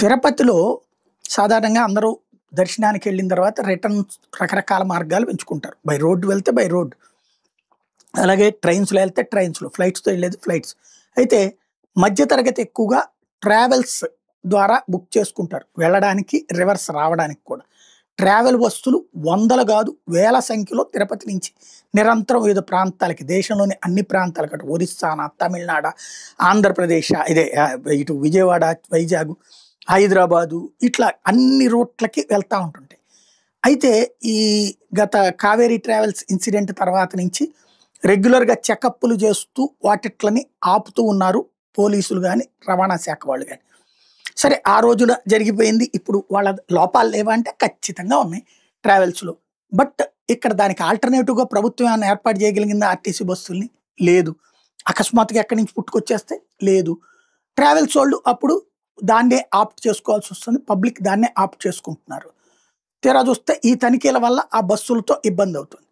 తిరుపతిలో సాధారణంగా అందరూ దర్శనానికి వెళ్ళిన తర్వాత రిటర్న్ రకరకాల మార్గాలు ఎంచుకుంటారు. బై రోడ్ వెళ్తే బై రోడ్, అలాగే ట్రైన్స్‌లో వెళ్తే ట్రైన్స్‌లో, ఫ్లైట్స్‌తో వెళ్ళేది ఫ్లైట్స్. అయితే మధ్య తరగతి ఎక్కువగా ట్రావెల్స్ ద్వారా బుక్ చేసుకుంటారు. వెళ్ళడానికి, రివర్స్ రావడానికి కూడా. ట్రావెల్ బస్సులు వందలు కాదు, వేల సంఖ్యలో తిరుపతి నుంచి నిరంతరం వివిధ ప్రాంతాలకి, దేశంలోని అన్ని ప్రాంతాలకు, అటు ఒరిస్సానా, తమిళనాడ, ఆంధ్రప్రదేశ్, ఇటు విజయవాడ, వైజాగ్, హైదరాబాదు, ఇట్లా అన్ని రూట్లకి వెళ్తా ఉంటుంటాయి. అయితే ఈ గత కావేరీ ట్రావెల్స్ ఇన్సిడెంట్ తర్వాత నుంచి రెగ్యులర్‌గా చెకప్‌లు చేస్తూ వాటిట్లని ఆపుతూ ఉన్నారు పోలీసులు గాని, రవాణా శాఖ వాళ్ళు గాని. సరే, ఆ రోజున జరిగిపోయింది. ఇప్పుడు వాళ్ళ లోపాలు లేవా అంటే ఖచ్చితంగా ఉన్నాయి ట్రావెల్స్‌లో. బట్ ఇక్కడ దానికి ఆల్టర్‌నేటివ్‌గా ప్రభుత్వం ఏమన్నా ఏర్పాటు చేయగలిగిందా ఆర్టీసీ బస్సుల్ని? లేదు. అకస్మాత్తుగా ఎక్కడి నుంచి పుట్టుకొచ్చేస్తే? లేదు. ట్రావెల్స్ వోళ్ళు అప్పుడు దాన్నే ఆప్ట్ చేసుకోవాల్సొస్తుంది. పబ్లిక్ దాన్నే ఆప్ట్ చేసుకుంటున్నారు. తీరా చూస్తే ఈ తనిఖీల వల్ల ఆ బస్సులతో ఇబ్బందవుతుంది.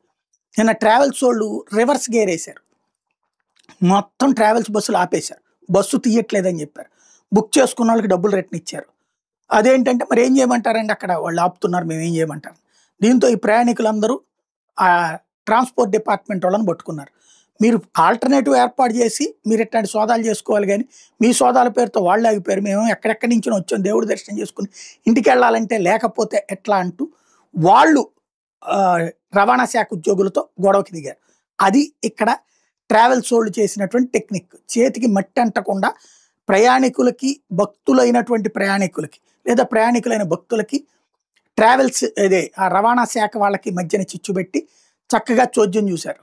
నిన్న ట్రావెల్స్ వోళ్ళు రివర్స్ గేర్ ఏశారు. మొత్తం ట్రావెల్స్ బస్సులు ఆపేశారు. బస్సు తీయట్లేదని చెప్పారు. బుక్ చేసుకున్న వాళ్ళకి డబ్బులు రిటర్న్ ఇచ్చారు. అదేంటంటే మరి ఏం చేయమంటారండి, అక్కడ వాళ్ళు ఆపుతున్నారు, మేమేం చేయమంటారు. దీంతో ఈ ప్రయాణికులందరూ ట్రాన్స్‌పోర్ట్ డిపార్ట్‌మెంట్ వాళ్ళని పట్టుకున్నారు. మీరు ఆల్టర్‌నేటివ్ ఏర్పాటు చేసి మీరు ఇట్లాంటి సోదాలు చేసుకోవాలి గానీ, మీ సోదాల పేరుతో వాళ్ళు ఆగిపోయారు. మేము ఎక్కడెక్కడి నుంచో వచ్చాం, దేవుడి దర్శనం చేసుకొని ఇంటికెళ్ళాలంటే లేకపోతే ఎట్లా అంటూ వాళ్ళు రవాణా శాఖ ఉద్యోగులతో గొడవకి దిగారు. అది ఇక్కడ ట్రావెల్స్ వోళ్ళు చేసినటువంటి టెక్నిక్. చేతికి మట్టి అంటకుండా ప్రయాణికులకి, భక్తులైనటువంటి ప్రయాణికులకి, లేదా ప్రయాణికులైన భక్తులకి ట్రావెల్స్ ఆ రవాణా శాఖ వాళ్ళకి మధ్యన చిచ్చు పెట్టి చక్కగా చోద్యం చూశారు.